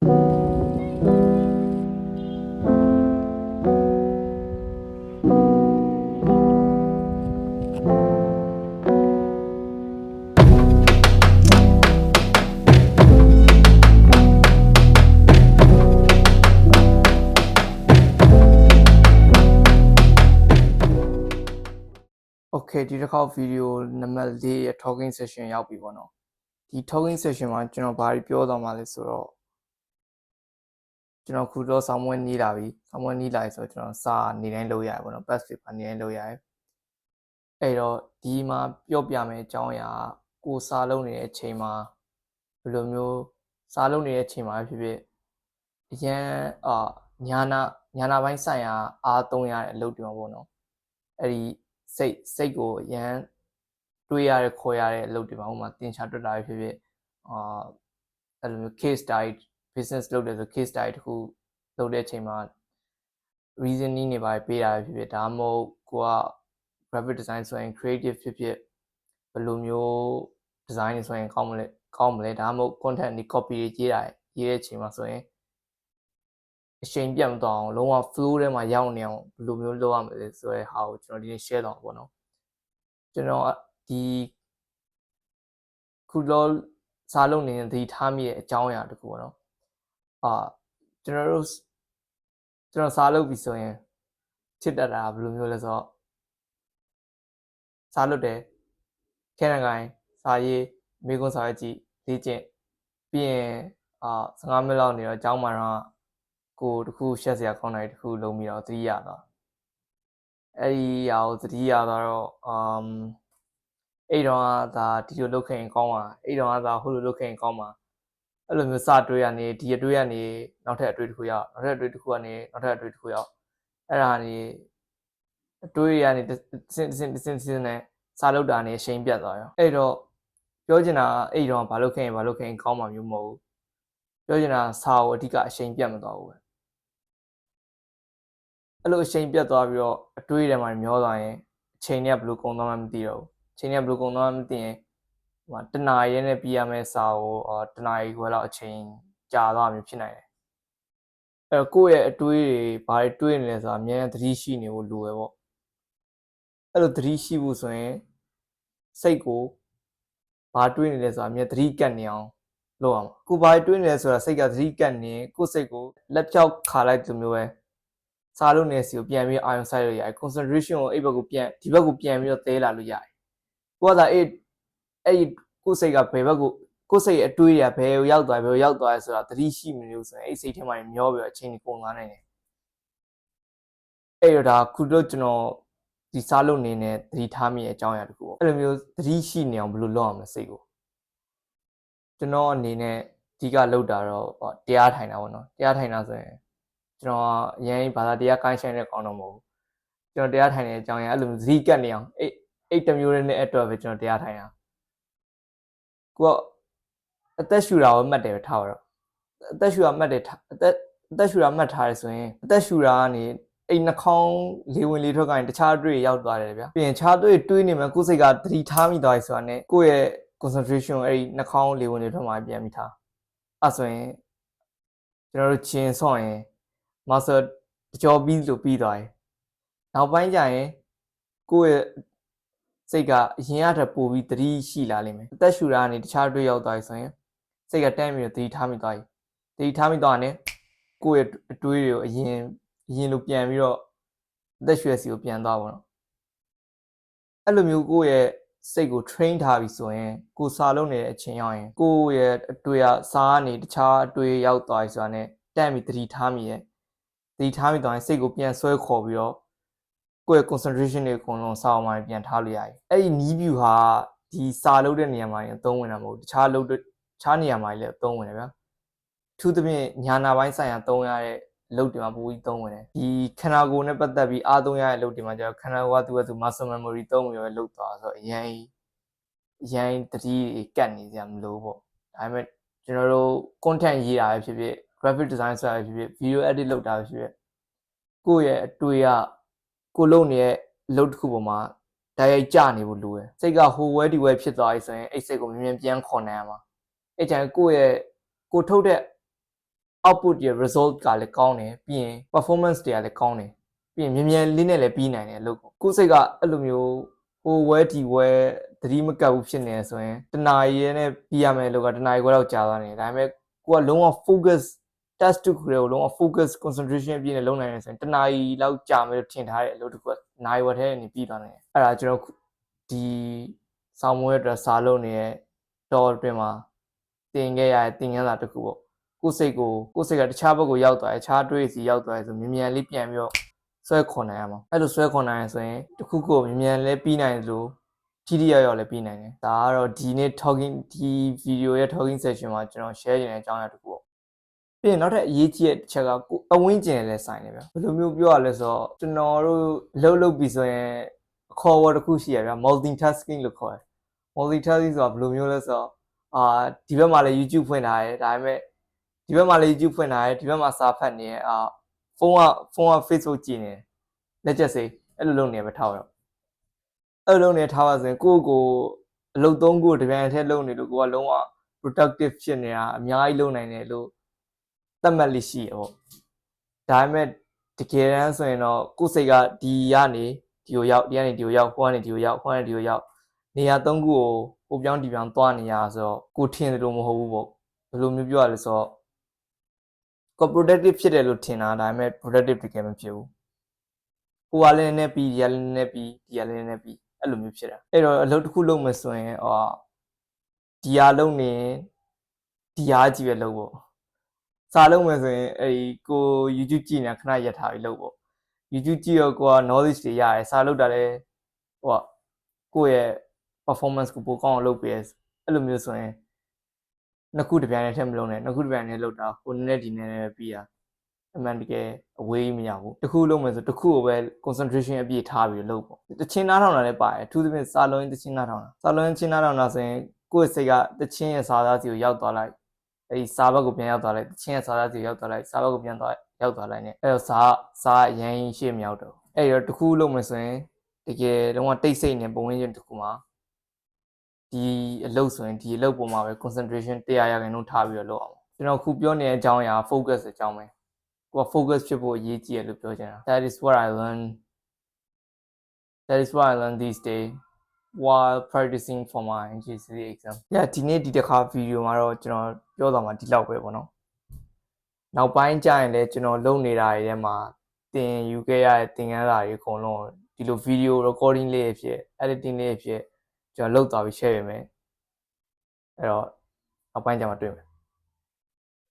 Okay ဒီတစ်ခေါက် video နံပါတ် 4 ရဲ့ talking session ရောက်ပြီပေါ့နော်ဒီ talking session မှာကျွန်တော်ဘာပြောသွားမှာလဲဆိုတော့ကျွန်တော်ခုတော့ဆောင်းမွေးနီးလာပြီဆောင်းမွေးနီးလာပြီဆိုတော့ကျွန်တော်စာနေတိုင်းလုပ်ရတယ်ပေါ့နော် past paper နေတိုင်းလုပ်ရတယ်အဲ့တော့ဒီမှာပြောပြမယ်အကြောင်းအရာကိုစာလုပ်နေတဲ့အချိန်မှာဘယ်လိုမျိုးစာလုပ်နေတဲ့အချိန်မှာဖြစ်ဖြစ်အရန်ညာနာပိုင်းဆိုင်ရာအားသုံးရတဲ့အလုပ်တွေမှာပေါ့နော်အဲ့ဒီစိတ်ကိုရန်တွေးရတဲ့ခေါ်ရတဲ့အလုပ်တွေမှာဟိုမှာသင်ချာတွက်တာဖြစ်ဖြစ်အဲ့လိုမျိုး case study business လုပ်တယ်ဆို case study တခုလုပ်တဲ့အချိန်မှာ reasoning တွေပါပေးတာဖြစ်ဖြစ်ဒါမှမဟုတ်ကိုက graphic design ဆိုရင် creative ဖြစ်ဖြစ်ဘယ်လိုမျိုး design တွေဆိုရင်ကောင်းမလဲဒါမှမဟုတ် content တွေ copy တွေရေးတဲ့အချိန်မှာဆိုရင်အချိန်ပြတ်မသွားအောင်လုံးဝ flow ထဲမှာရောက်နေအောင်ဘယ်လိုမျိုးလုပ်ရမလဲဆိုတဲ့ဟာကိုကျွန်တော်ဒီနေ့ share တော့ပေါ့နော်ကျွန်တော်ဒီခုလောစာလုပ်နေတဲ့သတိထားမိတဲ့အကြောင်းအရာတခုပေါ့နော်ကျွန်တော်စာလုပ်ပြီဆိုရင်ဖြစ်တတ်တာဘယ်လိုမျိုးလဲဆိုတော့စာလုပ်တယ်ခဲနကိုင်းစာရေးမိကွန်းစာရေးကြည့်လေ့ကျင့်ပြီးရင်15မိနစ်လောက်နေတော့အကြောင်းမှာတော့ကိုတခုရှက်စရာကောင်းတယ်တခုလုံးပြီးတော့သတိရသွားအဲ့ဒီအရာကိုသတိရသွားတော့အဲ့တော့ဒါဒီလိုလုပ်ခဲ့ရင်ကောင်းပါအဲ့တော့ဒါဟိုလိုလုပ်ခဲ့ရင်ကောင်းပါအဲ့လိုမျိုးစတွေးရနေဒီအတွေးကနေနောက်ထပ်အတွေးတစ်ခုရောက်နောက်ထပ်အတွေးတစ်ခုကနေနောက်ထပ်အတွေးတစ်ခုရောက်အဲ့ဒါနေအတွေးရနေစင်းနဲ့စလုပ်တာနေရှိန်ပြတ်သွားရောအဲ့တော့ပြောချင်တာအဲ့တော့ဘာလုပ်ခဲ့ရင်ကောင်းမှာမျိုးမဟုတ်ဘူးပြောချင်တာစာကိုအဓိကအရှိန်ပြတ်မသွားဘူးပဲအဲ့လိုအရှိန်ပြတ်သွားပြီးတော့အတွေးထဲမှာမျောသွားရင်အချိန်နဲ့ဘယ်လိုကုန်သွားမှမသိတော့ဘူးအချိန်နဲ့ဘယ်လိုကုန်သွားမှမသိရင်တနာရီနဲ့ပြရမယ့်စာကိုတနာရီခွဲလောက်အချိန်ကြာသွားမျိုးဖြစ်နိုင်တယ်အဲ့တော့ကိုယ့်ရဲ့အတွေးတွေဘာတွေတွေးနေလဲဆိုတာအများကြီးသတိရှိနေဖို့လိုပဲပေါ့အဲ့လိုသတိရှိဖို့ဆိုရင်စိတ်ကိုဘာတွေးနေလဲဆိုတာအများသတိကပ်နေအောင်လုပ်အောင်ကိုဘာတွေးနေလဲဆိုတာစိတ်ကသတိကပ်နေကိုယ့်စိတ်ကိုလက်ဖြောက်ခါလိုက်သူမျိုးပဲစားလို့နေစီကိုပြန်ပြီးအာရုံစိုက်လို့ရတယ် concentration ကိုအဲ့ဘက်ကိုပြန်ဒီဘက်ကိုပြန်ပြီးတော့သဲလာလို့ရတယ်ကိုကသာအဲ့ကိုယ်စိတ်ကဘယ်ဘက်ကိုကိုယ်စိတ်အတွေးရဘယ်ကိုရောက်သွားလဲဆိုတာသတိရှိမနေလို့ဆိုရင်အဲ့စိတ်ထဲမှာမျောပြီးတော့အချိန်ကြီးကုန်သွားနိုင်တယ်အဲ့တော့ဒါခုတော့ကျွန်တော်ဒီစားလို့နေသတိထားမိတဲ့အကြောင်းအရာတခုပေါ့အဲ့လိုမျိုးသတိရှိနေအောင်ဘယ်လိုလုပ်အောင်မလဲစိတ်ကိုကျွန်တော်အနေနဲ့အဓိကလုပ်တာတော့တရားထိုင်တာပေါ့နော်တရားထိုင်တာဆိုရင်ကျွန်တော်အရင်ဘာသာတရားကိုင်းဆိုင်တဲ့ကောင်းတော့မဟုတ်ဘူးကျွန်တော်တရားထိုင်တဲ့အကြောင်းအရာအဲ့လိုမျိုးသတိကပ်နေအောင်အဲ့တမျိုးနဲ့အတွက်ပဲကျွန်တော်တရားထိုင်တာကိုကအသက်ရှူတာကိုမှတ်တယ်ထားတော့အသက်ရှူတာမှတ်တယ်အသက်ရှူတာမှတ်ထားတယ်ဆိုရင်အသက်ရှူတာကနေအဲ့နှာခေါင်းလေဝင်လေထွက်ကနေတခြားတွေရောက်သွားတယ်ဗျာပြီးရင်ခြားတွေးနေမှကိုယ်စိတ်ကသတိထားမိသွားပြီဆိုတာနဲ့ကိုယ့်ရဲ့ concentration အဲ့ဒီနှာခေါင်းလေဝင်လေထွက်မှာပြန်ပြီးထားအဲ့ဆိုရင်ကျွန်တော်တို့ကျင်ဆော့ရင် muscle တကြောပြီးလို့ပြီးသွားရင်နောက်ပိုင်းကျရင်ကိုယ့်ရဲ့စိတ်ကအရင်ကတည်းပိုပြီးသတိရှိလာလိမ့်မယ်အသက်ရှူတာကနေတခြားတွေရောက်သွားပြီဆိုရင်စိတ်ကတန်းပြီးတော့သတိထားမိသွားပြီသတိထားမိသွားရင်ကိုယ့်ရဲ့အတွေးတွေကိုအရင်လိုပြန်ပြီးတော့အသက်ရှူရစီကိုပြန်သွားပါတော့အဲ့လိုမျိုးကိုယ့်ရဲ့စိတ်ကို train ထားပြီဆိုရင်ကိုစာလုံးနေတဲ့အချိန်ရောက်ရင်ကိုယ့်ရဲ့အတွေးကစာကနေတခြားအတွေးရောက်သွားပြီဆိုတာနဲ့တန်းပြီးသတိထားမိရဲ့သတိထားမိသွားရင်စိတ်ကိုပြန်ဆွဲခေါ်ပြီးတော့ကိုယ့်ရဲ့ concentration တွေအကုန်လုံးစာအုပ်မှာပြန်ထားလို့ရတယ်အဲ့ဒီနီးဗျူဟာဒီစာလုပ်တဲ့နေရာမှာအသုံးဝင်တာမဟုတ်တခြားနေရာမှာလည်းအသုံးဝင်တယ်ဗျာထူးသဖြင့်ညာနာပိုင်းဆိုင်ရာသုံးရတဲ့အလုပ်တွေမှာပိုပြီးသုံးဝင်တယ်ဒီခန္ဓာကိုယ်နဲ့ပတ်သက်ပြီးအားသုံးရတဲ့အလုပ်တွေမှာကျတော့ခန္ဓာကိုယ်ကသူ့ muscle memory သုံးပြီးတော့လုပ်သွားဆိုတော့အရင်တတိကတ်နေကြမလို့ပေါ့ဒါပေမဲ့ကျွန်တော်တို့ content ရေးတာပဲဖြစ်ဖြစ် graphic design ဆိုတာပဲဖြစ်ဖြစ် video edit လုပ်တာပဲဖြစ်ဖြစ်ကိုယ့်ရဲ့အတွေ့အကိုလုပ်နေတဲ့အလုပ်တစ်ခုပေါ်မှာတိုက်ရိုက်ကြနေဖို့လိုတယ်စိတ်ကဟိုဝဲဒီဝဲဖြစ်သွားပြီဆိုရင်အဲ့စိတ်ကိုမြင်ပြန်ခေါ်နိုင်ရမှာအဲ့ကျရင်ကိုယ့်ရဲ့ကိုထုတ်တဲ့ output ရဲ့ result ကလည်းကောင်းတယ်ပြီးရင် performance တွေကလည်းကောင်းတယ်ပြီးရင်မြန်လေးနဲ့လည်းပြီးနိုင်တယ်အလုပ်ကိုကိုယ်စိတ်ကအဲ့လိုမျိုးဟိုဝဲဒီဝဲသတိမကပ်ဘူးဖြစ်နေဆိုရင်တနာရီနဲ့ပြီးရမယ်လို့ကတနာရီခွဲတော့ကြာသွားနေတယ်ဒါပေမဲ့ကိုကလုံးဝ focus test တစ်ခုတွေကိုလုံးဝ focus concentration အပြည့်နဲ့လုပ်နိုင်တယ်ဆိုရင်တနာရီလောက်ကြာမယ်လို့ထင်ထားတဲ့အလုပ်တစ်ခုကနာရီဝက်ထဲနေပြီးသွားနိုင်တယ်အဲ့ဒါကျွန်တော်ဒီဆောင်းမွေးအတွက်စာလုပ်နေတဲ့တော့အတွင်းမှာတင်ခဲ့ရတဲ့သင်ခန်းစာတစ်ခုပေါ့ကိုယ်စိတ်ကတခြားဘက်ကိုရောက်သွားတယ်တခြားတွေးစီရောက်သွားတယ်ဆိုမြန်လေးပြန်ပြီးတော့ဆွဲခေါ်နိုင်ရမှာအဲ့လိုဆွဲခေါ်နိုင်ရင်ဆိုရင်တစ်ခုကိုမြန်လေးပြီးနိုင်တယ်လို့ထိထိရောက်လည်းပြီးနိုင်တယ်ဒါကတော့ဒီနေ့ talking ဒီ video ရဲ့ talking session မှာကျွန်တော် share နေတဲ့အကြောင်းအရာတစ်ခုပေါ့ပြီးရင်နောက်ထပ်အရေးကြီးတဲ့တစ်ချက်ကကိုအဝင်းကျင်လည်းဆိုင်တယ်ဗျာဘယ်လိုမျိုးပြောရလဲဆိုတော့ကျွန်တော်တို့လုပ်ပြီးဆိုရင်အခေါ်အဝေါ်တစ်ခုရှိရဗျာ multitasking လို့ခေါ်တယ် multitasking ဆိုတာဘယ်လိုမျိုးလဲဆိုတော့ဒီဘက်မှာလည်း YouTube ဖွင့်ထားတယ်ဒါပေမဲ့ဒီဘက်မှာလည်း YouTube ဖွင့်ထားတယ်ဒီဘက်မှာစာဖတ်နေတယ်ဖုန်းက Facebook ကြည့်နေတယ်လက်ချက်စိအဲ့လိုလုပ်နေပဲထားတော့အဲ့လိုလုပ်နေထားပါဆိုရင်ကိုအလုပ်သုံးခုတပြန်ထဲလုပ်နေလို့ကိုကလုံးဝ productive ဖြစ်နေတာအများကြီးလုပ်နိုင်တယ်လို့သတ်မှတ်လိရှိရပေါ့ဒါပေမဲ့တကယ်တမ်းဆိုရင်တော့ကိုယ်စိတ်ကဒီကနေဒီကိုရောက်ဒီကနေဒီကိုရောက်ဟိုကနေဒီကိုရောက်ဟိုကနေဒီကိုရောက်နေရာသုံးခုကိုဟိုပြောင်းဒီပြောင်းသွားနေရဆိုတော့ကိုထင်တယ်လို့မဟုတ်ဘူးပေါ့ဘယ်လိုမျိုးပြောရလဲဆိုတော့ကို productive ဖြစ်တယ်လို့ထင်တာဒါပေမဲ့ productive တကယ်မဖြစ်ဘူးကိုကလည်းနည်းပြီးဒီကလည်းနည်းပြီးဒီကလည်းနည်းပြီးအဲ့လိုမျိုးဖြစ်တာအဲ့တော့အလုပ်တစ်ခုလုပ်မယ်ဆိုရင်ဒီဟာလုပ်နေဒီဟာကြည့်ပဲလုပ်ပေါ့စာလုပ်မယ်ဆိုရင်အဲ့ဒီကို YouTube ကြည့်နေခဏရက်ထားပြီးလုပ်ပေါ့ YouTube ကြည့်တော့ကိုက knowledge တွေရတယ်စာလုပ်တာလည်းဟိုကိုယ့်ရဲ့ performance ကိုပိုကောင်းအောင်လုပ်ပေးအဲ့လိုမျိုးဆိုရင်နှစ်ခုတပြိုင်တည်းထည့်မလုပ်နဲ့နှစ်ခုတပြိုင်တည်းလုပ်တာဟိုနည်းနည်းဒီနည်းနည်းပြီးတာအမှန်တကယ်အဝေးမရဘူးတစ်ခုလုပ်မယ်ဆိုတစ်ခုကိုပဲ concentration အပြည့်ထားပြီးလုပ်ပေါ့တချင်းနားထောင်တာလည်းပါတယ်အထူးသဖြင့်စာလုံးတချင်းနားထောင်တာစာလုံးချင်းနားထောင်တာဆိုရင်ကိုယ့်စိတ်ကတချင်းရဲ့စာသားစီကိုရောက်သွားလိုက်အဲဒီစာဘက်ကိုပြန်ရောက်သွားလိုက်တချင်းရဲ့စာသားစီကိုရောက်သွားလိုက်စာဘက်ကိုပြန်သွားရောက်သွားလိုက် ਨੇ အဲ့တော့စာအရင်ရှေ့မရောက်တော့အဲ့တော့တစ်ခုလုပ်မယ်ဆိုရင်တကယ်တော့တိတ်ဆိတ်နေပုံရင်းချင်းတစ်ခုမှာဒီအလုပ်ဆိုရင်ဒီအလုပ်ပေါ်မှာပဲ concentration 100% ထားပြီးတော့လုပ်အောင်ကျွန်တော်ခုပြောနေတဲ့အကြောင်းအရာ focus အကြောင်းပဲကိုက focus ဖြစ်ဖို့အရေးကြီးတယ်လို့ပြောချင်တာ That is what I learned these days while practicing for my GCSE exam ဒီနေ့ဒီတစ်ခါဗီဒီယိုမှာတော့ကျွန်တော်ပြောသွားမှာဒီလောက်ပဲပေါ့နော်နောက်ပိုင်းကျရင်လည်းကျွန်တော်လုပ်နေတာတွေထဲမှာသင်ယူခဲ့ရတဲ့သင်ခန်းစာတွေအကုန်လုံးဒီလို video recording လေးဖြစ် editing လေးဖြစ်ကျွန်တော်လုပ်သွားပြီး share ပေးမယ်အဲ့တော့နောက်ပိုင်းကျမှတွေ့မယ်